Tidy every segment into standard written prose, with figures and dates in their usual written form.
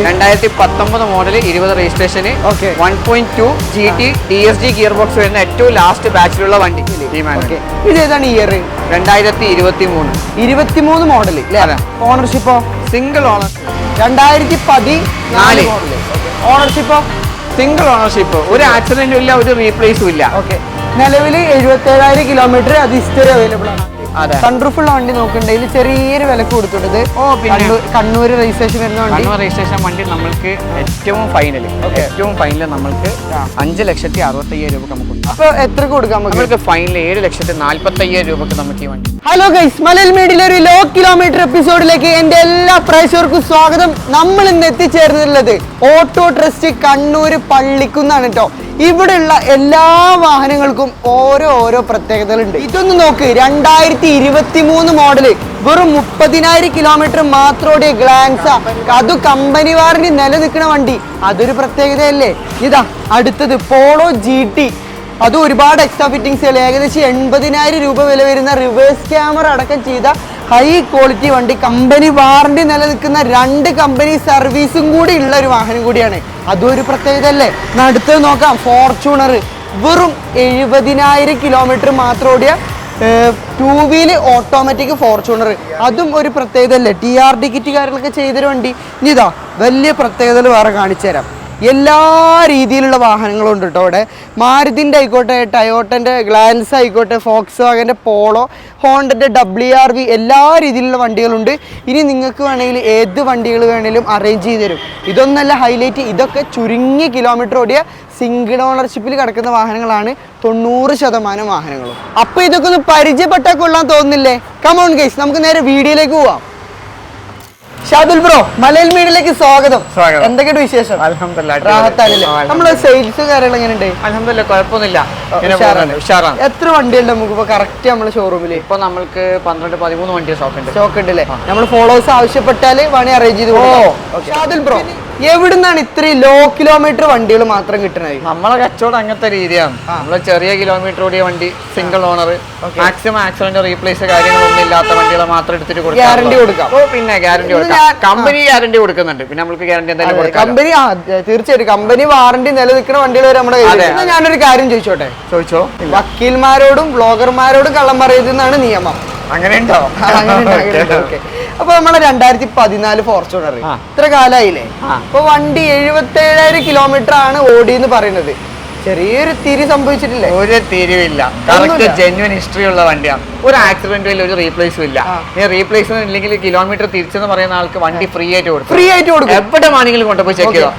2019 model 20 registration 1.2 GT DSG gear box വരുന്ന ഏറ്റവും last ബാച്ചിലുള്ള വണ്ടി. ഇത് ഏതാണ് ഇയർ? 2023 മോഡൽ. ഓണർഷിപ്പോ സിംഗിൾ ഓണർ. 2014 ഓണർഷിപ്പോ സിംഗിൾ ഓണർഷിപ്പ്. ഒരു ആക്സിഡന്റും ഇല്ല, ഒരു റീപ്ലേസും ഇല്ല. നിലവിൽ 77,000 കിലോമീറ്റർ അത് ഹിസ്റ്ററി അവൈലബിൾ ആണ്. സൺറൂഫുള്ള വണ്ടി നോക്കണ്ടെങ്കിൽ ചെറിയൊരു വിലക്ക് കൊടുത്തിട്ടത്. കണ്ണൂർ രജിസ്ട്രേഷൻ വരുന്ന വണ്ടി. രജിസ്ട്രേഷൻ വണ്ടി നമ്മൾക്ക് ഏറ്റവും ഫൈനൽ നമ്മൾക്ക് 5,60,65,000 രൂപ നമുക്ക്. അപ്പൊ എത്ര കൊടുക്കാം നമുക്ക്? ഫൈനൽ 7,45,000 രൂപക്ക് നമുക്ക് ഈ വണ്ടി. ഹലോ ഗൈസ്, മലയാള മീഡിയയിലെ ഒരു ലോ കിലോമീറ്റർ എപ്പിസോഡിലേക്ക് എന്റെ എല്ലാ പ്രേക്ഷകർക്കും സ്വാഗതം. നമ്മൾ ഇന്ന് എത്തിച്ചേർന്നിട്ടുള്ളത് ഓട്ടോ ട്രസ്റ്റ് കണ്ണൂർ പള്ളിക്കുന്നാണ് കേട്ടോ. ഇവിടെയുള്ള എല്ലാ വാഹനങ്ങൾക്കും ഓരോ പ്രത്യേകതകളുണ്ട്. ഇതൊന്ന് നോക്ക്, 2023 മോഡല്, വെറും 30,000 കിലോമീറ്റർ മാത്രം ഓടിയ ഗ്ലാൻസ. അത് കമ്പനി വാറന്റി നിലനിൽക്കുന്ന വണ്ടി, അതൊരു പ്രത്യേകതയല്ലേ. ഇതാ അടുത്തത് പോളോ GT. അത് ഒരുപാട് എക്സ്ട്രാ ഫിറ്റിംഗ്സുകൾ, ഏകദേശം 80,000 രൂപ വില വരുന്ന റിവേഴ്സ് ക്യാമറ അടക്കം ചെയ്ത ഹൈ ക്വാളിറ്റി വണ്ടി. കമ്പനി വാറന്റി നിലനിൽക്കുന്ന 2 കമ്പനി സർവീസും കൂടി ഉള്ള ഒരു വാഹനം കൂടിയാണ്. അതും ഒരു പ്രത്യേകത അല്ലേ. അടുത്തത് നോക്കാം, ഫോർച്യൂണർ. വെറും 70,000 കിലോമീറ്റർ മാത്രം ഓടിയ 2 വീല് ഓട്ടോമാറ്റിക് ഫോർച്യൂണർ. അതും ഒരു പ്രത്യേകത അല്ലേ. TR ടിക്കറ്റ് കാര്യങ്ങളൊക്കെ ചെയ്തൊരു വണ്ടി. ഇനി ഇതാ വലിയ പ്രത്യേകതകൾ വേറെ കാണിച്ചു തരാം. എല്ലാ രീതിയിലുള്ള വാഹനങ്ങളും ഉണ്ട് കേട്ടോ ഇവിടെ. മാരുതിൻ്റെ ആയിക്കോട്ടെ, ടയോട്ടൻ്റെ ഗ്ലാൻസ് ആയിക്കോട്ടെ, ഫോക്സ് വാഗൻ്റെ പോളോ, ഹോണ്ടൻ്റെ WRV, എല്ലാ രീതിയിലുള്ള വണ്ടികളുണ്ട്. ഇനി നിങ്ങൾക്ക് വേണമെങ്കിൽ ഏത് വണ്ടികൾ വേണമെങ്കിലും അറേഞ്ച് ചെയ്ത് തരും. ഇതൊന്നല്ല ഹൈലൈറ്റ്, ഇതൊക്കെ ചുരുങ്ങിയ കിലോമീറ്റർ ഓടിയ സിംഗിൾ ഓണർഷിപ്പിൽ കിടക്കുന്ന വാഹനങ്ങളാണ് 90% വാഹനങ്ങളും. അപ്പോൾ ഇതൊക്കെ ഒന്ന് പരിചയപ്പെട്ടാൽ കൊള്ളാൻ തോന്നുന്നില്ലേ? കമോൺ ഗൈസ്, നമുക്ക് നേരെ വീഡിയോയിലേക്ക് പോവാം. ഷാദുൽ ബ്രോ, മലയാള മീഡിയയിലേക്ക് സ്വാഗതം. എന്തൊക്കെയാണ് വിശേഷം? നമ്മളെ സെയിൽസ് കാര്യങ്ങൾ എങ്ങനെയുണ്ട്? അൽഹംദുലില്ലാഹ്, കുഴപ്പമൊന്നുമില്ല. എത്ര വണ്ടിയുണ്ട് നമുക്ക് ഇപ്പൊ കറക്റ്റ് നമ്മളെ ഷോറൂമിൽ? ഇപ്പൊ നമ്മൾക്ക് 12-13 വണ്ടി സ്റ്റോക്ക് ഉണ്ട് അല്ലേ? നമ്മൾ ഫോളോവേഴ്സ് ആവശ്യപ്പെട്ടാൽ വേണേ അറേഞ്ച് ചെയ്ത് കൊടുക്കാം. ഷാദുൽ ബ്രോ, എവിടുന്നാണ് ഇത്രയും ലോ കിലോമീറ്റർ വണ്ടികൾ മാത്രം കിട്ടുന്നത്? നമ്മളെ കച്ചവടം അങ്ങനത്തെ രീതിയാണ്. നമ്മള് ചെറിയ കിലോമീറ്റർ ഓടിയ വണ്ടി, single owner, maximum accident replace കാര്യങ്ങളൊന്നും ഇല്ലാത്ത വണ്ടികൾ മാത്രം എടുത്തിട്ട് ഗ്യാരണ്ടി കൊടുക്കാം. പിന്നെ ഗ്യാരണ്ടി കൊടുക്കാം. കമ്പനി ഗ്യാരണ്ടി കൊടുക്കുന്നുണ്ട്. പിന്നെ നമുക്ക് ഗ്യാരണ്ടി എന്തായാലും കൊടുക്കാം. കമ്പനി തീർച്ചയായിട്ടും കമ്പനി വാറണ്ടി നിലനിൽക്കുന്ന വണ്ടികൾ വരെ നമ്മുടെ. ഞാനൊരു കാര്യം ചോദിച്ചോ. വക്കീൽമാരോടും ബ്ലോഗർമാരോടും കള്ളം പറയുന്നതാണ് നിയമം. അങ്ങനെയുണ്ടോ? അപ്പൊ നമ്മളെ 2014 ഫോർച്യൂണർ ഇത്ര കാലായില്ലേ? അപ്പൊ വണ്ടി 77,000 കിലോമീറ്റർ ആണ് ഓടിയെന്ന് പറയുന്നത്. ചെറിയൊരു തിരി സംഭവിച്ചിട്ടില്ലേ? ഒരു തിരിവില്ല. ജെന്യുവൻ ഹിസ്റ്ററി ഉള്ള വണ്ടിയാണ്. ഒരു ആക്സിഡന്റും ഇല്ല, ഒരു റീപ്ലേസും ഇല്ല. റീപ്ലേസ്മെന്റ് ഇല്ലെങ്കിൽ കിലോമീറ്റർ തിരിച്ചെന്ന് പറയുന്ന ആൾക്ക് വണ്ടി ഫ്രീ ആയിട്ട് കൊടുക്കും. എവിടെ വേണമെങ്കിലും കൊണ്ടുപോയി ചെക്ക് ചെയ്തോ.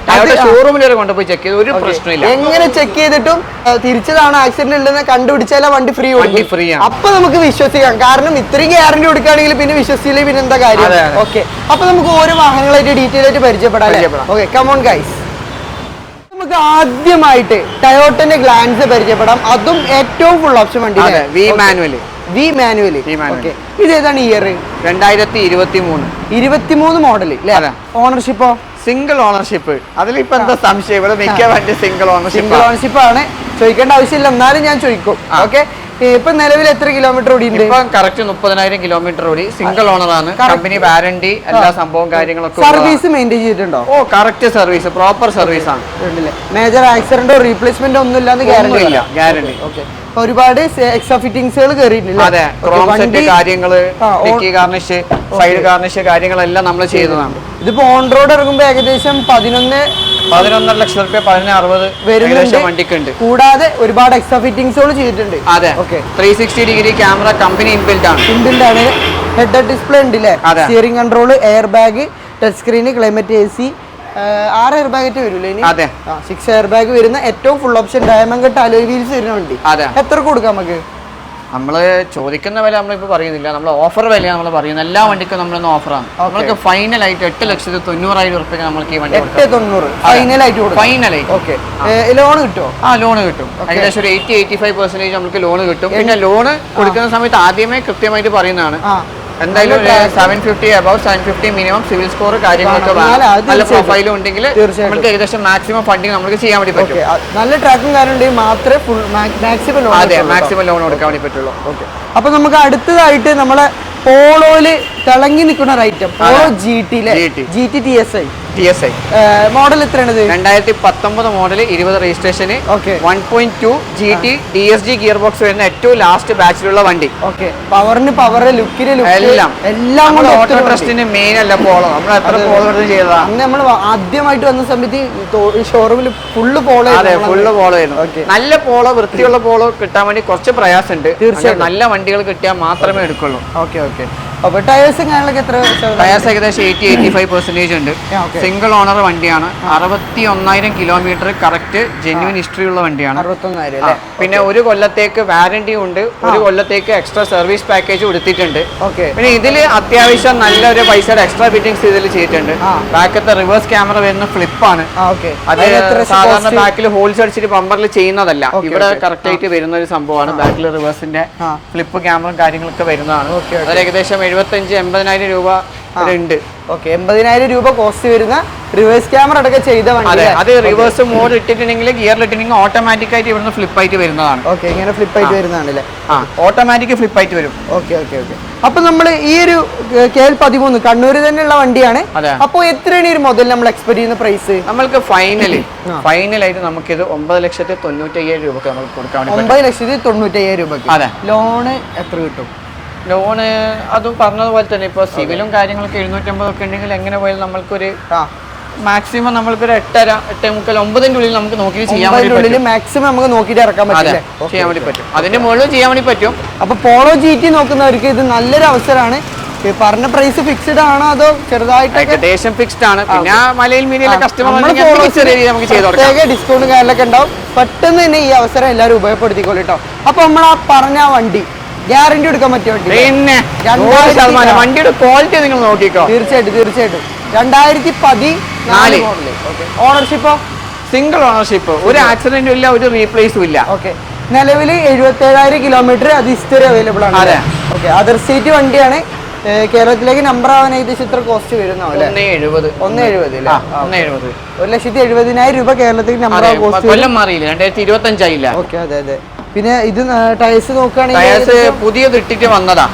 ഷോറൂമിൽ വരെ കൊണ്ടുപോയി ചെക്ക് ചെയ്തു, ഒരു പ്രശ്നമില്ല. എങ്ങനെ ചെക്ക് ചെയ്തിട്ടും തിരിച്ചതാണ് ആക്സിഡന്റ് ഉണ്ടെന്ന് കണ്ടുപിടിച്ചാൽ വണ്ടി ഫ്രീ ആണ്. അപ്പൊ നമുക്ക് വിശ്വസിക്കാം. കാരണം ഇത്രയും ഗ്യാരണ്ടി കൊടുക്കുകയാണെങ്കിൽ പിന്നെ വിശ്വസിച്ചില്ലെങ്കിൽ പിന്നെ എന്താ കാര്യം? ഓക്കെ, അപ്പൊ നമുക്ക് ഓരോ വാഹനങ്ങളായിട്ട് ഡീറ്റെയിൽ ആയിട്ട് പരിചയപ്പെടാം. Okay, come on guys. നമുക്ക് ആദ്യമായിട്ട് ടയോട്ടന്റെ ഗ്ലാൻസ് പരിചയപ്പെടാം. അതും ഏറ്റവും ഫുൾ ഓപ്ഷൻ വണ്ടി, വി മാനുവൽ. ഇത് ഏതാണ് ഇയർ? 2023 മോഡൽ. ഓണർഷിപ്പോ? Single ownership. അതിലിപ്പോ എന്താ സംശയം? ഇവിടെ മിക്ക വണ്ടി സിംഗിൾ ഓണർഷിപ്പ് ആണ്. ചോദിക്കേണ്ട ആവശ്യമില്ല, എന്നാലും ഞാൻ ചോദിക്കും. ഓക്കെ, ഇപ്പൊ നിലവിൽ എത്ര കിലോമീറ്റർ ഓടിയുണ്ട്? കറക്റ്റ് 30,000 കിലോമീറ്റർ ഓടി. സിംഗിൾ ഓണർ ആണ്. കമ്പനി വാറന്റി, എല്ലാ സംഭവം കാര്യങ്ങളൊക്കെ. സർവീസ് മെയിൻറ്റെയിൻ ചെയ്തിട്ടുണ്ടോ? കറക്റ്റ് സർവീസ്, പ്രോപ്പർ സർവീസ് ആണ്. മേജർ ആക്സിഡന്റോ റീപ്ലേസ്മെന്റോ ഒന്നും ഇല്ലാന്ന് ഗ്യാരണ്ടി. ഒരുപാട് എക്സ്ട്രാ ഫിറ്റിംഗ്സുകൾ കയറിയിട്ടില്ല. അതെ, ക്രോം സെറ്റ് കാര്യങ്ങള്, ഡിക്കി ഗാർണിഷ്, സൈഡ് ഗാർണിഷ് കാര്യങ്ങളെല്ലാം നമ്മൾ ചെയ്തതാണ്. ഇതിപ്പോ ഓൺ റോഡ് ഇറങ്ങുമ്പോൾ ഏകദേശം 11.5 ലക്ഷം രൂപ 16 വണ്ടിക്ക് ഉണ്ട്. കൂടാതെ ഒരുപാട് എക്സ്ട്രാ ഫിറ്റിംഗ്സുകൾ ചെയ്തിട്ടുണ്ട്. അതെ, 360 ഡിഗ്രി ക്യാമറ കമ്പനി ഇൻബിൽഡ് ആണ്. ഹെഡ് ഡിസ്പ്ലേ ഉണ്ട്, steering control, air bag, touch screen, climate AC, 6 air ബാഗറ്റ് വരൂലേ? 6 എയർ ബാഗ് വരുന്ന ഏറ്റവും full option diamond cut alloy wheels വരുന്ന വണ്ടി. എത്ര കൊടുക്കാം നമുക്ക്? നമ്മള് ചോദിക്കുന്ന വില നമ്മളിപ്പോ പറയുന്നില്ല, നമ്മൾ ഓഫർ വിലയാണ് നമ്മൾ പറയുന്നത്. എല്ലാ വണ്ടിക്കും നമ്മളൊന്ന് ഓഫറാണ്. നമ്മൾക്ക് ഫൈനൽ ആയിട്ട് 8,90,000 രൂപയ്ക്ക് നമ്മൾക്ക് ഈ വണ്ടി 890 ഫൈനലായിട്ട്. ലോൺ കിട്ടുമോ? ലോൺ കിട്ടും. ഏകദേശം ഒരു 80-85% നമുക്ക് ലോൺ കിട്ടും. പിന്നെ ലോണ് കൊടുക്കുന്ന സമയത്ത് ആദ്യമേ കൃത്യമായിട്ട് പറയുന്നതാണ്. എന്തായാലും 750 അബവ് 750 മിനിമം സിവിൽ സ്കോർ കാര്യങ്ങളൊക്കെ നല്ല പ്രൊഫൈലും ഉണ്ടെങ്കിൽ നമുക്ക് ഏകദേശം മാക്സിമം ഫണ്ടിങ് നമുക്ക് ചെയ്യാൻ വേണ്ടി പറ്റും. നല്ല ട്രാക്കും കാര്യമുണ്ടെങ്കിൽ മാത്രമേ ഫുൾ മാക്സിമം ലോൺ കൊടുക്കാൻ വേണ്ടി പറ്റുള്ളൂ. അപ്പൊ നമുക്ക് അടുത്തതായിട്ട് നമ്മളെ പോളോയില് തിളങ്ങി നിൽക്കുന്ന ഒരു item Polo GT TSI. TSI model എത്രയാണിത്? 2019 model 20 registration 1.2 GT DSG gear box വരുന്ന ഏറ്റവും ലാസ്റ്റ് ബാച്ചിലുള്ള വണ്ടി. പവറിന് പവർ, ലുക്കിന് എല്ലാം ഓട്ടോ ട്രസ്റ്റിന് മെയിൻ അല്ല പോളോ. നമ്മൾ എത്ര പോളോ ചെയ്തതാ? നമ്മൾ ആദ്യമായിട്ട് വന്ന സമയത്ത് ഷോറൂമിൽ ഫുള്ള് പോളോ. അതെ, ഫുള്ള് പോളോ ആയിരുന്നു. നല്ല പോളോ, വൃത്തിയുള്ള പോളോ കിട്ടാൻ വേണ്ടി കുറച്ച് പ്രയാസമുണ്ട്. തീർച്ചയായും നല്ല വണ്ടികൾ കിട്ടിയാൽ മാത്രമേ എടുക്കുള്ളൂ. അപ്പൊ ടയേഴ്സും കാര്യങ്ങളൊക്കെ എത്ര? ടയേഴ്സ് ഏകദേശം 80-85% ഉണ്ട്. സിംഗിൾ ഓണർ വണ്ടിയാണ്. 61,000 കിലോമീറ്റർ കറക്റ്റ് ജെന്യൂൻ ഹിസ്റ്ററി ഉള്ള വണ്ടിയാണ്. 61,000. പിന്നെ 1 കൊല്ലത്തേക്ക് വാറന്റി ഉണ്ട്. 1 കൊല്ലത്തേക്ക് എക്സ്ട്രാ സർവീസ് പാക്കേജ് കൊടുത്തിട്ടുണ്ട്. പിന്നെ ഇതിൽ അത്യാവശ്യം നല്ലൊരു പൈസയുടെ എക്സ്ട്രാ ഫിറ്റിംഗ്സ് ഇതിൽ ചെയ്തിട്ടുണ്ട്. ബാക്കത്തെ റിവേഴ്സ് ക്യാമറ വരുന്ന ഫ്ലിപ്പാണ്. അത് സാധാരണ ബാക്കിൽ ഹോൾസ് അടിച്ചിട്ട് ബമ്പറിൽ ചെയ്യുന്നതല്ല. ഇവിടെ കറക്റ്റ് ആയിട്ട് വരുന്ന ഒരു സംഭവമാണ്. ബാക്കിൽ റിവേഴ്സിന്റെ ഫ്ലിപ്പ് ക്യാമറയും കാര്യങ്ങളൊക്കെ വരുന്നതാണ്. അത് ഏകദേശം 75-80,000 രൂപ ഉണ്ട്. 80,000 രൂപ കോസ്റ്റ് വരുന്ന റിവേഴ്സ് ക്യാമറ അടക്കം ചെയ്ത വണ്ടി. അത് റിവേഴ്സ് മോഡ് ഇട്ടിട്ടുണ്ടെങ്കിൽ ഗിയർ ഇട്ടിട്ടുണ്ടെങ്കിൽ ഓട്ടോമാറ്റിക് ആയിട്ട് ഇവിടുന്ന് ഫ്ലിപ്പ് ആയിട്ട് വരുന്നതാണ്. ഇങ്ങനെ ഫ്ലിപ്പ് ആയിട്ട് വരുന്നതാണല്ലേ? ഓട്ടോമാറ്റിക് ഫ്ലിപ്പ് ആയിട്ട് വരും. അപ്പൊ നമ്മൾ ഈ ഒരു KL13 കണ്ണൂർ തന്നെയുള്ള വണ്ടിയാണ്. അപ്പൊ എത്രയാണ് ഈ ഒരു മുതൽ നമ്മൾ എക്സ്പെക്ട് ചെയ്യുന്ന പ്രൈസ്? നമ്മൾക്ക് ഫൈനലായിട്ട് നമുക്കിത് 9,95,000 രൂപക്ക് നമുക്ക് കൊടുക്കാൻ വേണ്ടി 9,95,000 രൂപക്ക്. ലോണ് എത്ര കിട്ടും? ലോണ് അതും പറഞ്ഞതുപോലെ തന്നെ ഇപ്പൊ സിവിലും കാര്യങ്ങളൊക്കെ 750 ഒക്കെ ഉണ്ടെങ്കിൽ എങ്ങനെ പോയാലും നമ്മൾക്കൊരു മാക്സിമം നമ്മൾക്കൊരു 8.5, 8.75, 9ന്റെ ഉള്ളിൽ നമുക്ക് നോക്കി ചെയ്യാൻ വേണ്ടി മാക്സിമം നമുക്ക് നോക്കിയിട്ട് ഇറക്കാൻ പറ്റും. ചെയ്യാൻ വേണ്ടി പറ്റും. അതിന്റെ മുകളിൽ ചെയ്യാൻ വേണ്ടി പറ്റും. അപ്പൊ പോളോ GT നോക്കുന്നവർക്ക് ഇത് നല്ലൊരു അവസരമാണ്. പറഞ്ഞ പ്രൈസ് ഫിക്സ്ഡ് ആണോ അതോ ചെറുതായിട്ട്? ഏകദേശം ഫിക്സ്ഡ് ആണ്. പിന്നെ മലയിൽ മീനിലെ കസ്റ്റമർ ഡിസ്കൗണ്ട് കാര്യങ്ങളൊക്കെ ഉണ്ടാവും. പെട്ടെന്ന് തന്നെ ഈ അവസരം എല്ലാവരും ഉപയോഗപ്പെടുത്തിക്കോളൂ കേട്ടോ. അപ്പൊ നമ്മൾ ആ പറഞ്ഞ വണ്ടി ഗ്യാരണ്ടി എടുക്കാൻ പറ്റിയ വണ്ടി. പിന്നെ വണ്ടിയുടെ ക്വാളിറ്റി നിങ്ങൾ നോക്കിക്കോ. തീർച്ചയായിട്ടും 2014 ഓണർഷിപ്പോ? Single ownership. ഒരു ആക്സിഡന്റും ഇല്ല, ഒരു റീപ്ലേസും ഇല്ല. നിലവിൽ 77,000 കിലോമീറ്റർ അത് ഹിസ്റ്ററി അവൈലബിൾ ആണ്. അതർ സ്റ്റേറ്റ് വണ്ടിയാണ്. കേരളത്തിലേക്ക് നമ്പർ ആവാൻ ഏകദേശം ഇത്ര കോസ്റ്റ് വരുന്നോ? 170. 1,70,000 രൂപ കേരളത്തിലേക്ക് നമ്പർ കൊല്ലം മാറിയില്ല, 2025 ആയില്ല. അതെ. പിന്നെ ഇത് ടയേഴ്സ് നോക്കുകയാണെങ്കിൽ ടയേഴ്സ് പുതിയത് ഇട്ടിട്ട് വന്നതാ.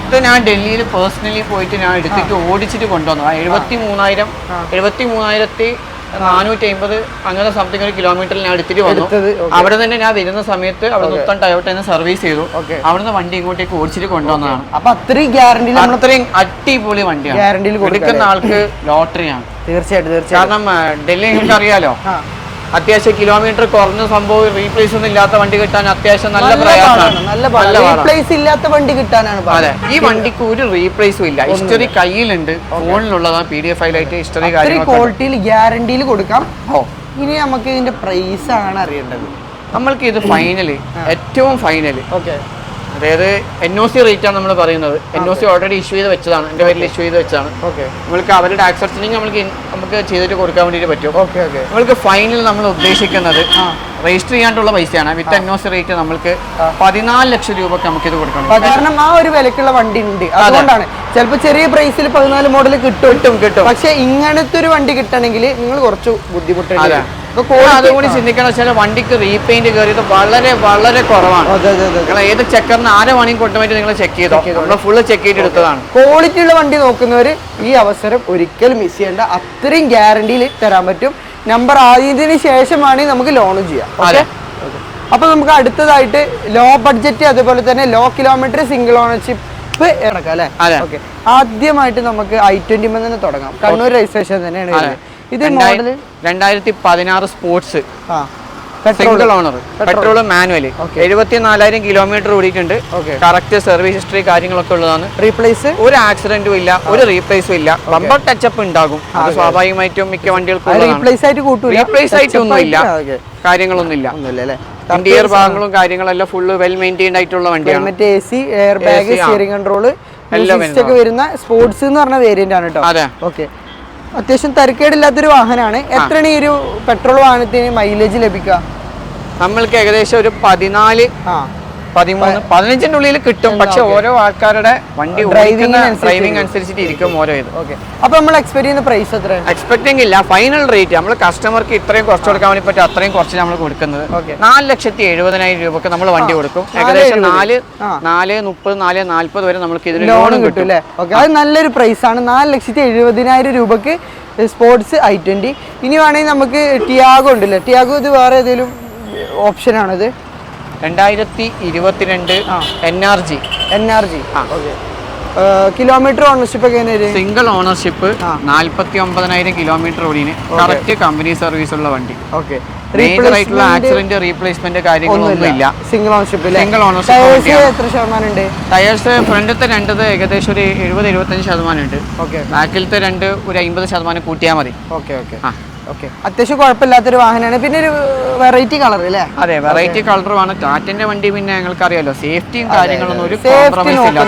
ഇത് ഞാൻ ഡൽഹിയിൽ പേഴ്സണലി പോയിട്ട് ഞാൻ എടുത്തിട്ട് ഓടിച്ചിട്ട് കൊണ്ടുവന്നു. 73,450 അങ്ങനെ സംതിങ് ഒരു കിലോമീറ്ററിൽ ഞാൻ എടുത്തിട്ട് വന്നു. അവിടെ തന്നെ ഞാൻ വരുന്ന സമയത്ത് അവിടെ മൊത്തം ടയോട്ട സർവീസ് ചെയ്തു. അവിടുന്ന് വണ്ടി ഇങ്ങോട്ടേക്ക് ഓടിച്ചിട്ട് കൊണ്ടുവന്നതാണ്. അപ്പൊ അത്രയും ഗ്യാരണ്ടി, അത്രയും അടിപൊളി വണ്ടിയാണ്. എടുക്കുന്ന ആൾക്ക് ലോട്ടറിയാണ്. തീർച്ചയായിട്ടും. കാരണം ഡൽഹി നിങ്ങൾക്ക് അറിയാലോ, അത്യാവശ്യം കിലോമീറ്റർ കുറഞ്ഞ സംഭവം റീപ്ലേസ് ഒന്നും ഇല്ലാത്ത വണ്ടി കിട്ടാൻ അത്യാവശ്യം നല്ല പ്രയാസമാണ്. അതെ, ഈ വണ്ടിക്ക് ഒരു റീപ്ലേസും ഇല്ല. ഹിസ്റ്ററി കയ്യിലുണ്ട്, ഫോണിലുള്ളതാണ്. PDF ഫയലായിട്ട് ഹിസ്റ്ററി ക്വാളിറ്റിയിൽ ഗ്യാരണ്ടിയിൽ കൊടുക്കാം. ഇനി നമുക്ക് ഇതിന്റെ പ്രൈസ് ആണ് അറിയേണ്ടത്. നമ്മൾക്ക് ഇത് ഫൈനല്, ഏറ്റവും ഫൈനല്, അതായത് NOC റേറ്റ് ആണ് നമ്മൾ പറയുന്നത്. NOC ഓൾറെഡി ഇഷ്യൂ ചെയ്ത് വെച്ചതാണ്, എൻ്റെ പേരിൽ ഇഷ്യൂ ചെയ്ത് വെച്ചതാണ്. നമ്മൾക്ക് അവരുടെ ആക്സെപ്റ്റിംഗ് നമുക്ക് ചെയ്തിട്ട് കൊടുക്കാൻ വേണ്ടിയിട്ട് പറ്റും. നമ്മൾക്ക് ഫൈനൽ നമ്മൾ ഉദ്ദേശിക്കുന്നത് രജിസ്റ്റർ ചെയ്യാണ്ടുള്ള പൈസയാണ്. വിത്ത് NOC റേറ്റ് നമ്മൾക്ക് 14 ലക്ഷം രൂപക്ക് നമുക്ക് ഇത് കൊടുക്കണം. കാരണം ആ ഒരു വിലക്കുള്ള വണ്ടി ഉണ്ട്, അതുകൊണ്ടാണ്. ചിലപ്പോൾ ചെറിയ പ്രൈസിൽ 14 മോഡൽ കിട്ടും. പക്ഷെ ഇങ്ങനത്തെ ഒരു വണ്ടി കിട്ടണമെങ്കിൽ നിങ്ങൾ കുറച്ച് ബുദ്ധിമുട്ടുണ്ട്. അതുകൂടി ചിന്തിക്കണം വെച്ചാൽ വണ്ടിക്ക് റീപെയിന്റ് കയറിയത് വളരെ വളരെ കുറവാണ്. നിങ്ങൾ ഏത് ചെക്കറിന് ആരെ വേണമെങ്കിൽ കൊണ്ടുപോയിട്ട് നിങ്ങൾ ചെക്ക് ചെയ്തോ, നമ്മൾ ഫുള്ള് ചെക്ക് ചെയ്ത് എടുത്തതാണ്. ക്വാളിറ്റി ഉള്ള വണ്ടി നോക്കുന്നവർ ഈ അവസരം ഒരിക്കലും മിസ് ചെയ്യേണ്ട. അത്രയും ഗ്യാരണ്ടിയിൽ തരാൻ പറ്റും. നമ്പർ ആയതിനു ശേഷമാണ് നമുക്ക് ലോണും ചെയ്യാം. അപ്പൊ നമുക്ക് അടുത്തതായിട്ട് ലോ ബഡ്ജറ്റ്, അതുപോലെ തന്നെ ലോ കിലോമീറ്റർ, സിംഗിൾ ഓണർഷിപ്പ് ഇറക്കാം അല്ലെ? ആദ്യമായിട്ട് നമുക്ക് i20 തന്നെ തുടങ്ങാം. കണ്ണൂർ രജിസ്ട്രേഷൻ തന്നെയാണ് ഇത്. Model 2016 sports, single owner, petrol manual, 74,000 kilometre ഓടിയിട്ടുണ്ട്. കറക്റ്റ് സർവീസ് ഹിസ്റ്ററി കാര്യങ്ങളൊക്കെ ഉള്ളതാണ്. റീപ്ലേസ് ഒരു ആക്സിഡന്റും ഇല്ല, ഒരു റീപ്ലേസും ഇല്ല. ബമ്പർ ടച്ചപ്പ് ഉണ്ടാകും, അത് സ്വാഭാവികമായിട്ടും മിക്ക വണ്ടികൾക്കും. റീപ്ലേസ് ആയിട്ടൊന്നും ഇല്ല, കാര്യങ്ങളൊന്നും ഇല്ല. ഇന്റീരിയർ ഭാഗങ്ങളും കാര്യങ്ങളെല്ലാം ഫുള്ള് വെൽ മെയിൻറ്റൈൻഡ് ആയിട്ടുള്ള വണ്ടിയാണ്. AC, air bag, steering control എല്ലാം വരുന്ന സ്പോർട്സ് എന്ന് പറഞ്ഞ വേരിയന്റ് ആണ് കേട്ടോ. ഓക്കെ, അത്യാവശ്യം തരക്കേടില്ലാത്തൊരു വാഹനമാണ്. എത്രയാണ് ഈ ഒരു പെട്രോൾ വാഹനത്തിന് മൈലേജ് ലഭിക്കുക? നമ്മൾക്ക് ഏകദേശം ഒരു 14, 13, 15ന്റെ ഉള്ളിൽ കിട്ടും. പക്ഷെ ഓരോ ആൾക്കാരുടെ വണ്ടി ഡ്രൈവിംഗ് അനുസരിച്ചിട്ട് ഇരിക്കും ഓരോ ഇത്. അപ്പൊ നമ്മൾ എക്സ്പെക്ട് ചെയ്യുന്ന പ്രൈസ് എത്ര? എക്സ്പെക്ടിംഗ് ഇല്ല, ഫൈനൽ റേറ്റ് നമ്മൾ കസ്റ്റമർക്ക് ഇത്രയും കുറച്ച് കൊടുക്കാൻ വേണ്ടി പറ്റും, അത്രയും കുറച്ച് നമ്മൾ കൊടുക്കുന്നത്. 4,70,000 രൂപക്ക് നമ്മൾ വണ്ടി കൊടുക്കും. ഏകദേശം 4,30,000, 4,40,000 വരെ നമുക്ക് ഇതിന് ലോണും കിട്ടും. അത് നല്ലൊരു പ്രൈസ് ആണ്. 4,70,000 രൂപക്ക് സ്പോർട്സ് i20. ഇനി വേണമെങ്കിൽ നമുക്ക് ടിയാഗോ ഉണ്ടല്ലേ, ടിയാഗോ ഇത് വേറെ ഏതെങ്കിലും ഓപ്ഷൻ ആണത്? 2022 NRG. ഓക്കെ. കിലോമീറ്റർ ഓണർഷിപ്പ് ഒക്കെ എങ്ങനെ വരും? സിംഗിൾ ഓണർഷിപ്പ് 49,000 കിലോമീറ്റർ ഓടിന് കറക്റ്റ് കമ്പനി സർവീസ് ഉള്ള വണ്ടി. ഓക്കെ. മേജർ ആയിട്ടുള്ള ആക്സിഡന്റ് റീപ്ലേസ്മെന്റ് കാര്യങ്ങളൊന്നും ഇല്ല. സിംഗിൾ ഓണർഷിപ്പ് എത്ര ശതമാനം ഉണ്ട്? ടയേഴ്സ് ഫ്രണ്ടിലത്തെ രണ്ടത് ഏകദേശം ഒരു 70-75% ഉണ്ട്. ഓക്കെ. ബാക്കിലത്തെ രണ്ട് ഒരു 50% കൂട്ടിയാൽ മതി. Okay okay okay. അത്യാവശ്യം കുഴപ്പമില്ലാത്തൊരു വാഹനമാണ്. പിന്നെ ഒരു വെറൈറ്റി കളർ അല്ലേ? അതെ, വെറൈറ്റി കളറുമാണ്. ടാറ്റന്റെ വണ്ടി പിന്നെ ഞങ്ങൾക്ക് അറിയാലോ, സേഫ്റ്റിയും കാര്യങ്ങളൊന്നും ഒരു കോംപ്രമൈസ് ഇല്ല.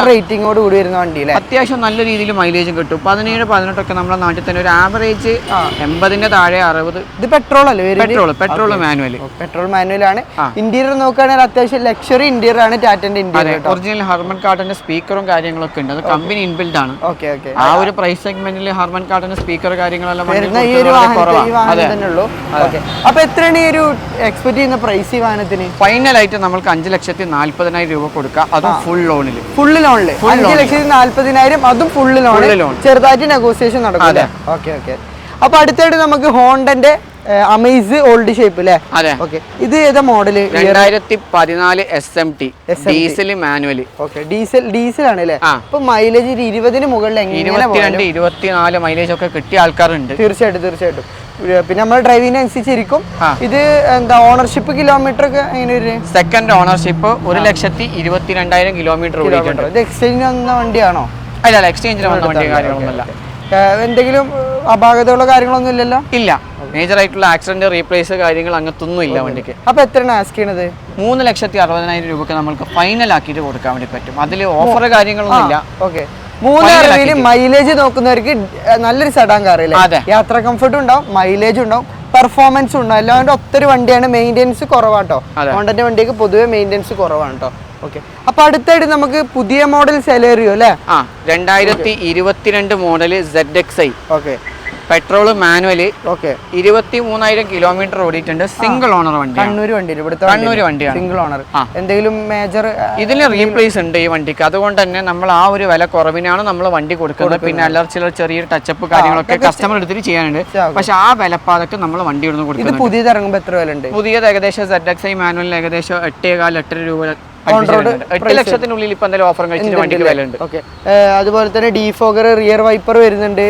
റേറ്റിംഗോട് കൂടി വരുന്ന വണ്ടി അത്യാവശ്യം നല്ല രീതിയിൽ മൈലേജും കിട്ടും. 17-18 ഒക്കെ നമ്മുടെ നാട്ടിൽ തന്നെ ഒരു ആവറേജ് 80-ന്റെ താഴെ 60. ഇത് പെട്രോൾ അല്ലേ? Petrol manual. പെട്രോൾ മാനുവൽ ആണ്. ഇന്റീരിയർ നോക്കുകയാണെങ്കിൽ അത്യാവശ്യം ലക്ഷറി ഇന്റീരിയർ ആണ് ടാറ്റന്റെ ഇന്റീരിയർ. ഒറിജിനൽ ഹർമൻ കാർഡിന്റെ സ്പീക്കറും കാര്യങ്ങളൊക്കെ ഉണ്ട്. അത് കമ്പനി ഇൻബിൽഡ് ആണ്. ആ ഒരു പ്രൈസ് സെഗ്മെന്റിൽ ഹർമൻ കാർഡിന്റെ സ്പീക്കർ അപ്പൊ എത്രയാണ് ഈ ഒരു എക്സ്പെക്ട് ചെയ്യുന്ന പ്രൈസ് ഈ വാഹനത്തിന്? ഫൈനലായിട്ട് നമുക്ക് 5,40,000 രൂപ കൊടുക്കാം. അതും ഫുൾ ലോണിൽ. 5,40,000 അതും ഫുൾ ലോൺ. ചെറുതായിട്ട് നെഗോസിയേഷൻ നടക്കും. Okay okay. അപ്പൊ അടുത്തായിട്ട് നമുക്ക് ഹോണ്ടന്റെ അമേസ് ഓൾഡ് ഷേപ്പ് അല്ലേ? അതെ. ഓക്കെ. ഇത് ഏതാ model? 2014 SMT diesel manual. Okay. Diesel ആണ് അല്ലേ? അപ്പൊ മൈലേജ് 20-ന് മുകളിൽ 22-24 മൈലേജ് ഒക്കെ കിട്ടിയ ആൾക്കാരുണ്ട്. തീർച്ചയായിട്ടും. പിന്നെ നമ്മൾ ഡ്രൈവിംഗ് അനുസരിച്ചിരിക്കും. ഇത് എന്താ ഓണർഷിപ്പ് കിലോമീറ്റർ ഒക്കെ എങ്ങനെ വരും? സെക്കൻഡ് ഓണർഷിപ്പ് 1,22,000 കിലോമീറ്റർ ഓടിയിട്ടുണ്ട്. ഇത് എക്സ്ചേഞ്ചിന് വന്ന വണ്ടിയാണോ? അല്ല, എക്സ്ചേഞ്ചിന് വന്ന വണ്ടി കാര്യങ്ങളൊന്നുമല്ല. എന്തെങ്കിലും അപാകതയുള്ള കാര്യങ്ങളൊന്നും ഇല്ലല്ലോ? ഇല്ല. മേജർ ആയിട്ടുള്ള ആക്സിഡന്റ് റീപ്ലേസ് കാര്യങ്ങൾ അങ്ങനത്തൊന്നും ഇല്ല വണ്ടിക്ക്. അപ്പൊ എത്രയാണ് ആസ്ക് ചെയ്യണത്? 3,60,000 രൂപക്ക് നമുക്ക് ഫൈനൽ ആക്കിയിട്ട് കൊടുക്കാൻ വേണ്ടി പറ്റും. അതിൽ ഓഫർ കാര്യങ്ങളൊന്നും ഇല്ല. ഓക്കെ. 3,60,000 മൈലേജ് നോക്കുന്നവർക്ക് നല്ലൊരു സെഡാൻ കാർ അല്ലേ? യാത്ര കംഫർട്ടും ഉണ്ടാവും, മൈലേജും ഉണ്ടാവും, പെർഫോമൻസും ഉണ്ടാവും. എല്ലാവരുടെ ഒത്തൊരു വണ്ടിയാണ്. മെയിൻ്റെനൻസ് കുറവാട്ടോ. ഹോണ്ടന്റെ വണ്ടിക്ക് പൊതുവെ മെയിൻ്റെനൻസ് കുറവാണ് കേട്ടോ. ഓക്കെ. അപ്പൊ അടുത്തായിട്ട് നമുക്ക് പുതിയ മോഡൽ സെലേറിയോ അല്ലേ? 2022 model ZXi. Okay. Petrol manual. Okay. 23,000 kilometre ഓടിയിട്ടുണ്ട്. സിംഗിൾ ഓണർ വണ്ടി. കണ്ണൂർ വണ്ടിയാണ്. Single owner. എന്തെങ്കിലും മേജർ ഇതിന് റീപ്ലേസ് ഉണ്ട് ഈ വണ്ടിക്ക്. അതുകൊണ്ട് തന്നെ നമ്മൾ ആ ഒരു വില കുറവിനാണ് നമ്മൾ വണ്ടി കൊടുക്കുന്നത്. പിന്നെ അല്ലറ ചെറിയൊരു ടച്ചപ്പ് കാര്യങ്ങളൊക്കെ കസ്റ്റമർ എടുത്തിട്ട് ചെയ്യാനുണ്ട്. പക്ഷെ ആ വിലപ്പാതൊക്കെ നമ്മൾ വണ്ടി ഇടുന്ന് കൊടുക്കുന്നത്. പുതിയത് ഇറങ്ങുമ്പോൾ എത്ര വില ഉണ്ട്? പുതിയത് ഏകദേശം ZXi മാനുവലിന് ഏകദേശം 8,4-8 രൂപ. 8 ലക്ഷത്തിനുള്ളിൽ ഇപ്പൊ എന്തെങ്കിലും ഓഫർ കഴിച്ചിട്ട് വണ്ടിക്ക് വില ഉണ്ട്. ഓക്കെ. അതുപോലെ തന്നെ ഡീഫോഗർ, റിയർ വൈപ്പർ വരുന്നുണ്ട്.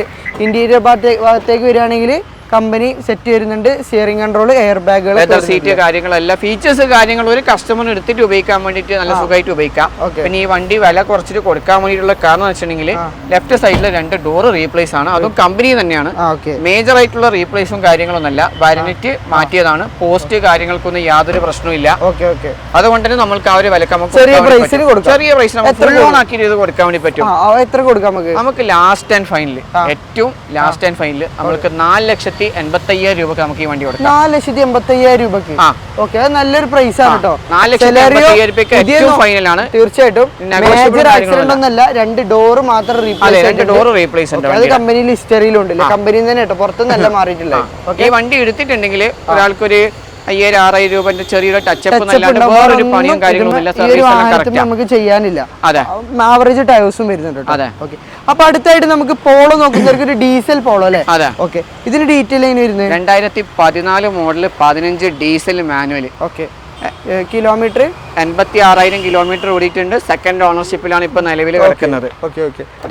ഇന്റീരിയർ ഭാഗത്തേക്ക് വരികയാണെങ്കിൽ കമ്പനി സെറ്റ് വരുന്നുണ്ട്. സ്റ്റിയറിംഗ് കൺട്രോൾ, എയർ ബാഗുകൾ, സീറ്റ് കാര്യങ്ങളെല്ലാം ഫീച്ചേഴ്സ് കാര്യങ്ങൾ ഒരു കസ്റ്റമറിന് എടുത്തിട്ട് ഉപയോഗിക്കാൻ വേണ്ടിയിട്ട് നല്ല സുഖമായിട്ട് ഉപയോഗിക്കാം. പിന്നെ ഈ വണ്ടി വില കുറച്ചിട്ട് കൊടുക്കാൻ വേണ്ടിയിട്ടുള്ള കാരണം എന്ന് വെച്ചിട്ടുണ്ടെങ്കിൽ ലെഫ്റ്റ് സൈഡിൽ 2 ഡോർ റീപ്ലേസ് ആണ്. അതും കമ്പനി തന്നെയാണ്. മേജർ ആയിട്ടുള്ള റീപ്ലേസും കാര്യങ്ങളൊന്നുമല്ല. വാരന്റി മാറ്റിയതാണ്. പോസ്റ്റ് കാര്യങ്ങൾക്കൊന്നും യാതൊരു പ്രശ്നവും ഇല്ല. അതുകൊണ്ട് തന്നെ നമ്മൾക്ക് ആ ഒരു വിലക്ക് നമുക്ക് ചെറിയ പ്രൈസിന് ഫുൾ ലോൺ ആക്കി ഇത് കൊടുക്കാൻ വേണ്ടി പറ്റും. എത്ര കൊടുക്കാം നമുക്ക്? ലാസ്റ്റ് ആൻഡ് ഫൈനൽ ഏറ്റവും ലാസ്റ്റ് ആൻഡ് ഫൈനൽ നമ്മൾക്ക് 4,85,000 രൂപക്ക് നമുക്ക് ഈ വണ്ടി കൊടുക്കാം. 4,85,000 രൂപക്ക്. നല്ലൊരു പ്രൈസ് ആണ് കേട്ടോ. 4,85,000 രൂപയ്ക്ക് ഏറ്റവും ഫൈനൽ ആണ്. തീർച്ചയായിട്ടും മേജർ ആക്സിഡന്റ് ഒന്നല്ല. 2 ഡോർ മാത്രം റീപ്ലേസ് ഉണ്ട്. അത് കമ്പനിയിൽ ഹിസ്റ്ററിയിലുണ്ട്. കമ്പനിയിൽ തന്നെ കേട്ടോ, പുറത്തുനിന്നല്ല മാറിയിട്ടില്ല. ഈ വണ്ടി എടുത്തിട്ടുണ്ടെങ്കിൽ ഒരാൾക്കൊരു 5,000-6,000 രൂപന്റെ ചെറിയൊരു ടച്ചപ്പ് വേറൊരു പണിയും കാര്യങ്ങളൊന്നും നമുക്ക് ചെയ്യാനില്ല. ആവറേജ് ടയേഴ്സും വരുന്നുണ്ട്. അപ്പൊ അടുത്തായിട്ട് നമുക്ക് പോളോ നോക്കുന്നവർക്ക് ഒരു ഡീസൽ പോളോ അല്ലേ? ഓക്കെ. ഇതിന് ഡീറ്റെയിൽ എങ്ങനെ വരുന്നത്? 2014 model 15 diesel manual. Okay. Kilometre 86,000 kilometre ഓടിയിട്ടുണ്ട്. സെക്കൻഡ് ഓണർഷിപ്പിലാണ് ഇപ്പൊ നിലവിൽ കിടക്കുന്നത്.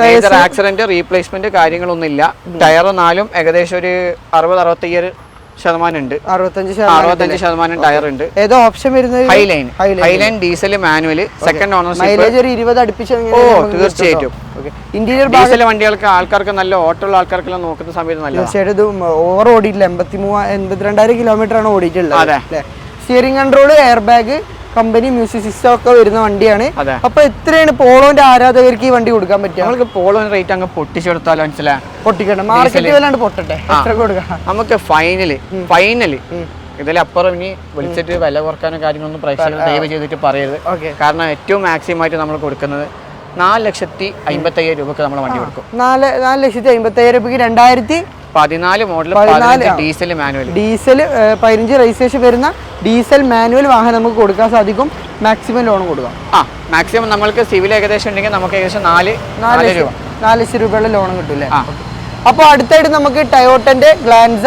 മേജർ ആക്സിഡന്റ് റീപ്ലേസ്മെന്റ് കാര്യങ്ങളൊന്നും ഇല്ല. ടയർ 4 ഏകദേശം ഒരു 60-65% ഉണ്ട്. 65% ടയർ ഉണ്ട്. ഏതോ ഓപ്ഷൻ വരുന്നത്? Highline diesel manual. Second ownership. Mileage ഒരു 20 അടുപ്പിച്ച്. തീർച്ചയായിട്ടും. ഇന്റീരിയർ ഡീസൽ വണ്ടികൾക്ക് ആൾക്കാർക്ക് നല്ല ഓട്ടമുള്ള ആൾക്കാർക്കെല്ലാം നോക്കുന്ന സമയത്ത് നല്ല തീർച്ചയായിട്ടും ഇത് ഓവർ ഓടിയിട്ടില്ല. 82,000 കിലോമീറ്റർ ആണ് ഓടിയിട്ടുള്ളത്. Steering control, air bag, company music system ഒക്കെ വരുന്ന വണ്ടിയാണ്. അപ്പൊ എത്രയാണ് പോളോന്റെ ആരാധകർക്ക് ഈ വണ്ടി കൊടുക്കാൻ പറ്റുക? നമുക്ക് പോളോ റേറ്റ് അങ്ങ് പൊട്ടിച്ചെടുത്താലോ? മനസ്സിലായി? പൊട്ടിക്കണം. മാർക്കറ്റ് വല്ലാണ്ട് പൊട്ടട്ടെ. എത്ര കൊടുക്കാം നമുക്ക്? ഫൈനലി ഇതിലപ്പുറം ഇനി വിളിച്ചിട്ട് വില കുറക്കാനും കാര്യങ്ങളൊന്നും പ്രൈസ് ദയവ് ചെയ്തിട്ട് പറയരുത്. കാരണം ഏറ്റവും മാക്സിമം ആയിട്ട് നമ്മൾ കൊടുക്കുന്നത് 4,55,000 രൂപക്ക് നമ്മൾ വണ്ടി കൊടുക്കും. 4,55,000 രൂപയ്ക്ക് 2014 model 15 diesel manual. Diesel 15 registration വരുന്ന ഡീസൽ മാനുവൽ വാഹനം നമുക്ക് കൊടുക്കാൻ സാധിക്കും. മാക്സിമം ലോൺ കൊടുക്കാം. മാക്സിമം നമ്മൾക്ക് സിവിൽ ഏകദേശം ഉണ്ടെങ്കിൽ നമുക്ക് ഏകദേശം 4 ലക്ഷം രൂപയുടെ ലോൺ കിട്ടും അല്ലേ? അപ്പൊ അടുത്തായിട്ട് നമുക്ക് ടയോട്ടന്റെ ഗ്ലാൻസ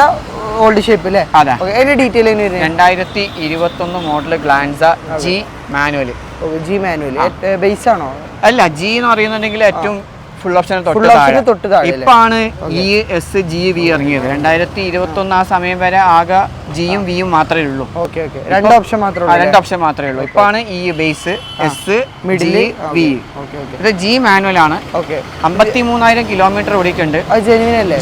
ഓൾഡ് ഷേപ്പ് അല്ലേ? അതെ. അതിന്റെ detail 2021 model Glanza G manual. G manual base ആണോ? അല്ല, ജി എന്ന് പറയുന്നുണ്ടെങ്കിൽ ഏറ്റവും ഫുൾ ഓപ്ഷൻ തൊട്ട് താഴെ. ഇപ്പാണ് ഈ എസ് ജി വി ഇറങ്ങിയത്. 2021 ആ സമയം വരെ ആകെ ജിയും വിയും മാത്രമേ ഉള്ളൂ. രണ്ട് ഓപ്ഷൻ മാത്രമേ ഉള്ളൂ. ഇപ്പാണ് ഈ ബേസ് എസ് മിഡിൽ വി. ഇത് ജി മാനുവൽ ആണ്. 53,000 കിലോമീറ്റർ ഓടിക്കുന്നുണ്ട്.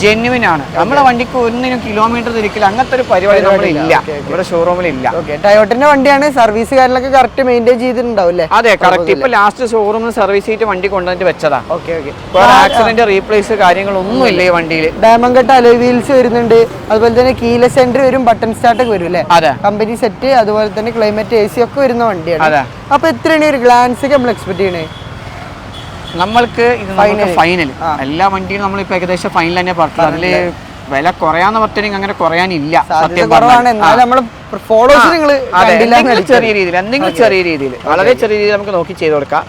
ജെന്യുവിൻ ആണ്. നമ്മുടെ വണ്ടിക്ക് ഒന്നിനും കിലോമീറ്റർ തിരിക്കില്ല, അങ്ങനത്തെ ഒരു പരിപാടി നമ്മളില്ല, ഇവിടെ ഷോറൂമിൽ ഇല്ല. ടയോട്ടന്റെ വണ്ടിയാണ്. സർവീസ് കാര്യങ്ങളൊക്കെ കറക്റ്റ് മെയിൻറ്റെയിൻ ചെയ്തിട്ടുണ്ടാവും. അതെ, കറക്റ്റ്. ഇപ്പൊ ലാസ്റ്റ് ഷോറൂമിൽ സർവീസ് ചെയ്തിട്ട് വണ്ടി കൊണ്ടുവന്നിട്ട് വെച്ചതാ. ആക്സിഡന്റ് റീപ്ലേസ് കാര്യങ്ങളൊന്നും ഇല്ല ഈ വണ്ടിയിൽ. ഡയമണ്ട് കട്ട് അലോയ് വീൽസ് വരുന്നുണ്ട്. അതുപോലെ തന്നെ കീലെസ് എൻട്രി വരും, ബട്ടൺ സ്റ്റാർട്ട് ഒക്കെ വരും അല്ലേ? കമ്പനി സെറ്റ്, അതുപോലെ തന്നെ ക്ലൈമറ്റ് AC ഒക്കെ വരുന്ന വണ്ടിയാണ്. അപ്പൊ എത്രയാണ് ഒരു ഗ്ലാൻസ് നമ്മൾ എക്സ്പെക്ട് ചെയ്യണേ? നമ്മൾക്ക് ഫൈനൽ എല്ലാ വണ്ടിയും നമ്മളിപ്പോ ഏകദേശം ഫൈനൽ തന്നെ പറഞ്ഞു. അതില് വില കുറയാന്ന് പറഞ്ഞിട്ടുണ്ടെങ്കിൽ അങ്ങനെ കുറയാനില്ല. ചെറിയ രീതിയിൽ എന്തെങ്കിലും ചെറിയ രീതിയിൽ വളരെ ചെറിയ രീതിയിൽ നമുക്ക് നോക്കി ചെയ്ത് കൊടുക്കാം.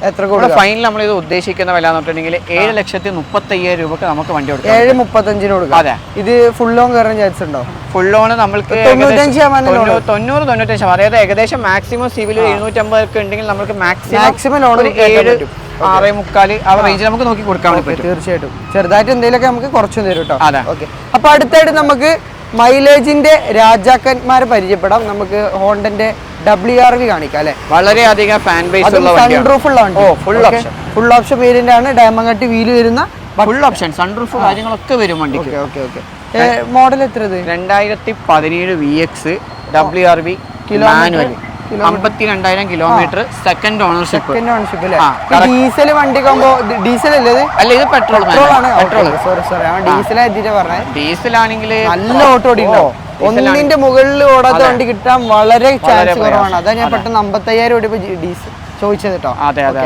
ഫൈനൽ നമ്മൾ ഇത് ഉദ്ദേശിക്കുന്ന വില എന്ന് പറഞ്ഞിട്ടുണ്ടെങ്കിൽ 7,35,000 രൂപക്ക് നമുക്ക് വണ്ടി കൊടുക്കാം. 7,35,000 കൊടുക്കാം. അതെ. ഇത് ഫുൾ ലോൺ കയറാൻ ചാൻസ് ഉണ്ടോ? ഫുൾ ലോൺ നമ്മൾക്ക് 90-95%. അതായത് ഏകദേശം മാക്സിമം സിവിൽ 750 ഒക്കെ ഉണ്ടെങ്കിൽ നമുക്ക് മാക്സിമം ലോൺ 7-6.25 ആ റേഞ്ചിൽ നമുക്ക് നോക്കി കൊടുക്കാൻ പറ്റും. തീർച്ചയായിട്ടും ചെറുതായിട്ട് എന്തെങ്കിലുമൊക്കെ നമുക്ക് കുറച്ചു തരും കേട്ടോ. അതെ. ഓക്കെ. അപ്പൊ അടുത്തായിട്ട് നമുക്ക് മൈലേജിന്റെ രാജാക്കന്മാരെ പരിചയപ്പെടാം. നമുക്ക് ഹോണ്ടന്റെ WRV കാണിക്കാം അല്ലെ? വളരെയധികം ഫാൻ ബേസ് ഉള്ള സൺറൂഫ് ഉള്ള വണ്ടി. ഫുൾ ഓപ്ഷൻ വേരിയന്റ് ആണ്. ഡയമണ്ട് കട്ട് വീല് വരുന്ന ഫുൾ ഓപ്ഷൻ സൺറൂഫ് കാര്യങ്ങളൊക്കെ വരും വണ്ടിക്ക്. മോഡൽ എത്ര? 2017 VX WRV manual, 52,000 kilometre, second ownership. Diesel വണ്ടി ഡീസൽ അല്ലേ? അല്ല, ഇത് പെട്രോൾ ആണ്. ഡീസൽ ആണെങ്കിൽ നല്ല ഓട്ടോ ഓടിക്കോ. ഒന്നിന്റെ മുകളിൽ ഓടാത്ത വണ്ടി കിട്ടാൻ വളരെ ചാൻസ് കുറവാണ്. അതാ ഞാൻ പെട്ടെന്ന് 55,000 ഓടിയപ്പോ ഡീസൽ ചോദിച്ചത് കേട്ടോ. അതെ അതെ.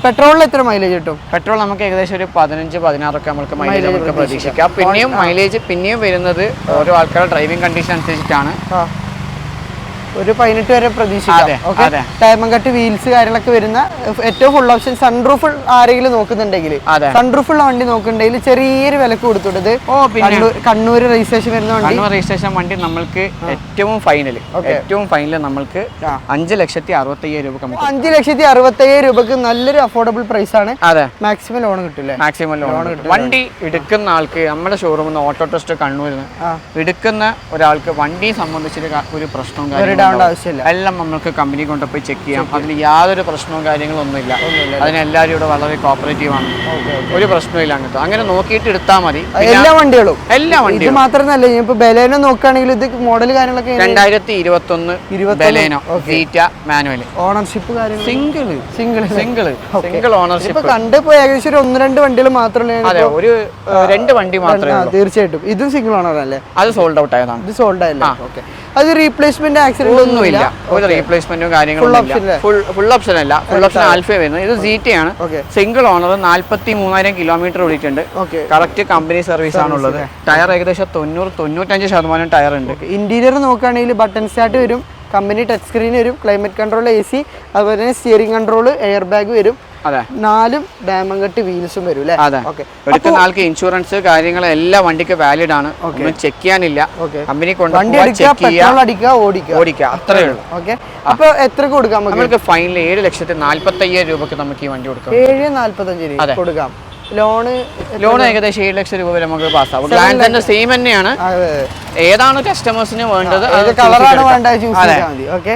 പെട്രോളിൽ എത്ര മൈലേജ് കിട്ടും? പെട്രോൾ നമുക്ക് ഏകദേശം ഒരു 15-16 ഒക്കെ നമുക്ക് മൈലേജ് നമുക്ക് പ്രതീക്ഷിക്കാം. പിന്നെയും മൈലേജ് വരുന്നത് ഓരോ ആൾക്കാരുടെ ഡ്രൈവിംഗ് കണ്ടീഷൻ അനുസരിച്ചിട്ടാണ്. ഒരു 18 വരെ പ്രതീക്ഷിക്കാം. ഡയമണ്ട് കട്ട് വീൽസ് കാര്യങ്ങളൊക്കെ വരുന്ന ഏറ്റവും ഫുൾ ഓപ്ഷൻ. സൺറൂഫ് ആരെങ്കിലും നോക്കുന്നുണ്ടെങ്കിൽ, സൺറൂഫ് ഉള്ള വണ്ടി നോക്കുന്നുണ്ടെങ്കിൽ ചെറിയൊരു വിലക്ക് കൊടുത്തിട്ടുണ്ട്. കണ്ണൂർ രജിസ്ട്രേഷൻ വരുന്ന വണ്ടി. രജിസ്ട്രേഷൻ വണ്ടി നമ്മൾക്ക് ഏറ്റവും ഫൈനൽ നമ്മൾക്ക് 5,60,000 രൂപ. 5,60,000 രൂപക്ക് നല്ലൊരു അഫോർഡബിൾ പ്രൈസ് ആണ്. മാക്സിമം ലോൺ കിട്ടില്ലേ? മാക്സിമം ലോൺ കിട്ടും. വണ്ടി എടുക്കുന്ന ആൾക്ക് നമ്മുടെ ഷോറൂമിൽ നിന്ന് ഓട്ടോ ടെസ്റ്റ് കണ്ണൂരിൽ നിന്ന് എടുക്കുന്ന ഒരാൾക്ക് വണ്ടിയെ സംബന്ധിച്ചൊരു ഒരു പ്രശ്നവും കാര്യങ്ങളും എല്ലാം നമുക്ക് കമ്പനി കൊണ്ടുപോയി ചെക്ക് ചെയ്യാം. അതിന് യാതൊരു പ്രശ്നവും കാര്യങ്ങളും ഒന്നുമില്ല. അതിനെല്ലാവരും ഇവിടെ വളരെ കോപ്പറേറ്റീവ് ആണ്. ഒരു പ്രശ്നമില്ല. അങ്ങനെ നോക്കിയിട്ട് എടുത്താൽ മതി. എല്ലാ വണ്ടികളും മാത്രമല്ല, ഇപ്പൊ ബലേനോ നോക്കുകയാണെങ്കിൽ ഇത് മോഡൽ കാര്യങ്ങളൊക്കെ 2021 ബലേനോ സീറ്റ മാനുവൽ. ഓണർഷിപ്പ് കാര്യങ്ങൾ സിംഗിൾ ഓണർഷിപ്പ്. കണ്ടിപ്പോ ഏകദേശം 1-2 വണ്ടികൾ മാത്രമേ. അതെ, ഒരു 2 വണ്ടി മാത്രമേ. തീർച്ചയായിട്ടും ഇതും സിംഗിൾ ഓണർ അല്ലേ? അത് സോൾഡ് ഔട്ട് ആയതാണ്. ഇത് സോൾഡ് ആയല്ലേ? ഓക്കെ. അത് റീപ്ലേസ്മെന്റ് ആക്സിഡന്റ് ഒന്നുമില്ല. ഒരു റീപ്ലേസ്മെന്റും കാര്യങ്ങളും ഫുൾ ഓപ്ഷൻ അല്ല. ഫുൾ ഓപ്ഷൻ ആൽഫ വരുന്നത്. ഇത് സീറ്റയാണ്. സിംഗിൾ ഓണർ, 43,000 കിലോമീറ്റർ ഓടിയിട്ടുണ്ട്. കറക്റ്റ് കമ്പനി സർവീസ് ആണുള്ളത്. ടയർ ഏകദേശം 90-95% ടയർ ഉണ്ട്. ഇന്റീരിയർ നോക്കുകയാണെങ്കിൽ ബട്ടൺ സ്റ്റാർട്ട് വരും, കമ്പനി ടച്ച് സ്ക്രീൻ വരും, ക്ലൈമറ്റ് കൺട്രോൾ AC, അതുപോലെ തന്നെ സ്റ്റിയറിംഗ് കൺട്രോൾ, എയർ ബാഗ് വരും. 4 ഡയമണ്ട് കട്ട് വീൽസും വരും അല്ലേ? എടുക്കുന്ന ആൾക്ക് ഇൻഷുറൻസ് കാര്യങ്ങൾ എല്ലാം വണ്ടിക്ക് വാലിഡ് ആണ്. ഒന്നും ചെക്ക് ചെയ്യാനില്ല. കമ്പനി ഓടിക്കുക അത്രേ ഉള്ളൂ. അപ്പൊ എത്ര കൊടുക്കാം നമുക്ക്? ഫൈനൽ 7,40,000 രൂപക്ക് നമുക്ക് ഈ വണ്ടി കൊടുക്കാം. 7,40,000 കൊടുക്കാം. ലോൺ ഏകദേശം 7 ലക്ഷം രൂപ വരെ നമുക്ക് പാസ്സാവും. ഗ്ലാൻസിന്റെ സെയിം തന്നെയാണ്. ഏതാണ് കസ്റ്റമേഴ്സിന് വേണ്ടത്, കളറാണ് വേണ്ടത്, ചൂസ് ചെയ്താൽ മതി. ഓക്കെ.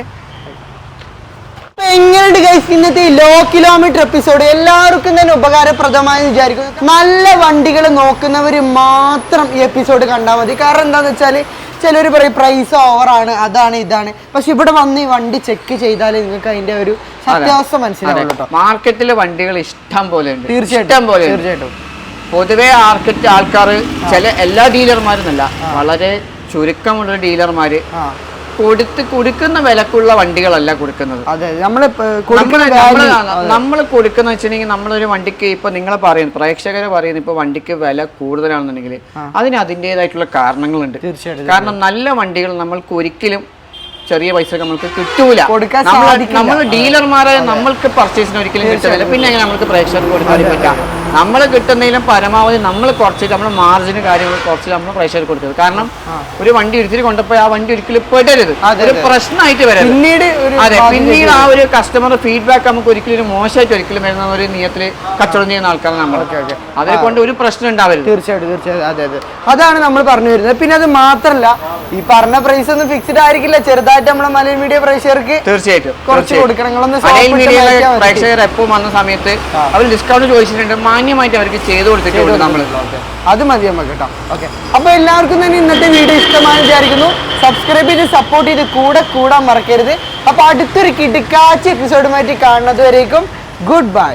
എങ്ങനെയുണ്ട് ഗൈസ് ഇന്നത്തെ ലോ കിലോമീറ്റർ എപ്പിസോഡ്? എല്ലാവർക്കും തന്നെ ഉപകാരപ്രദമായി വിചാരിക്കുന്നു. നല്ല വണ്ടികൾ നോക്കുന്നവർ മാത്രം ഈ എപ്പിസോഡ് കണ്ടാൽ മതി. കാരണം എന്താണെന്ന് വെച്ചാൽ ചിലർ പറയും പ്രൈസ് ഓവറാണ്, അതാണ് ഇതാണ്. പക്ഷെ ഇവിടെ വന്ന് ഈ വണ്ടി ചെക്ക് ചെയ്താൽ നിങ്ങൾക്ക് അതിന്റെ ഒരു സത്യാവസ്ഥ മനസ്സിലാവും. മാർക്കറ്റിൽ വണ്ടികൾ ഇഷ്ടം പോലെ ഉണ്ട്. തീർച്ചയായിട്ടും പൊതുവെ ആൾക്കാർ ചില എല്ലാ ഡീലർമാരെന്നല്ല, വളരെ ചുരുക്കമുള്ള ഡീലർമാര് കൊടുക്കുന്ന വിലക്കുള്ള വണ്ടികളല്ല കൊടുക്കുന്നത്. നമ്മൾ കൊടുക്കുന്ന വെച്ചിട്ടുണ്ടെങ്കിൽ നമ്മളൊരു വണ്ടിക്ക് ഇപ്പൊ നിങ്ങളെ പറയുന്നു, പ്രേക്ഷകര് പറയുന്നു ഇപ്പൊ വണ്ടിക്ക് വില കൂടുതലാണെന്നുണ്ടെങ്കിൽ അതിന് അതിൻ്റെതായിട്ടുള്ള കാരണങ്ങളുണ്ട്. കാരണം നല്ല വണ്ടികൾ നമ്മൾക്ക് ഒരിക്കലും ചെറിയ പൈസ നമുക്ക് കിട്ടൂല. നമ്മൾ ഡീലർമാരെ നമ്മൾക്ക് പർച്ചേസിന് ഒരിക്കലും കിട്ടുന്നില്ല. പിന്നെ എങ്ങനെ നമുക്ക് പ്രേക്ഷകർക്ക് കൊടുക്കാൻ പറ്റാം? നമ്മൾ കിട്ടുന്നതിലും പരമാവധി നമ്മൾ കുറച്ചിട്ട് നമ്മുടെ മാർജിന് കാര്യങ്ങൾ കുറച്ച് നമ്മൾ പ്രേക്ഷകർക്ക് കൊടുക്കുന്നത്. കാരണം ഒരു വണ്ടി ഒരിക്കലും കൊണ്ടപ്പോൾ ആ വണ്ടി ഒരിക്കലും പെടരുത്, ഒരു പ്രശ്നമായിട്ട് വരരുത്. അതെ, പിന്നീട് ആ ഒരു കസ്റ്റമർ ഫീഡ്ബാക്ക് നമുക്ക് ഒരിക്കലും മോശമായിട്ട് ഒരിക്കലും വരുന്ന ഒരു നിയത്തിൽ കച്ചവടം ചെയ്യുന്ന ആൾക്കാരാണ് നമ്മൾ. അതിനെ കൊണ്ട് ഒരു പ്രശ്നം ഉണ്ടാവരുത്. തീർച്ചയായിട്ടും. അതെ, അതാണ് നമ്മൾ പറഞ്ഞു വരുന്നത്. പിന്നെ അത് മാത്രല്ല, ഈ പറഞ്ഞ പ്രൈസ് ഒന്നും ഫിക്സ്ഡ് ആയിരിക്കില്ല. ചെറുതായിട്ട് നമ്മളെ മലയാളം മീഡിയ പ്രേക്ഷകർക്ക് തീർച്ചയായിട്ടും കുറച്ച് കൊടുക്കണം. പ്രേക്ഷകർ എപ്പോൾ വന്ന സമയത്ത് അവർ ഡിസ്കൗണ്ട് ചോദിച്ചിട്ടുണ്ട്, മാന്യമായിട്ട് അവർക്ക് ചെയ്തു കൊടുത്തിട്ടുണ്ട് നമ്മൾ. അത് മതി നമുക്ക് കേട്ടോ. ഓക്കെ, അപ്പൊ എല്ലാവർക്കും തന്നെ ഇന്നത്തെ വീഡിയോ ഇഷ്ടമാണെന്ന് വിചാരിക്കുന്നു. സബ്സ്ക്രൈബ് ചെയ്ത് സപ്പോർട്ട് ചെയ്ത് കൂടാൻ മറക്കരുത്. അപ്പൊ അടുത്തൊരു കിടുക്കാച്ച എപ്പിസോഡുമായിട്ട് കാണുന്നത് വരേക്കും ഗുഡ് ബൈ.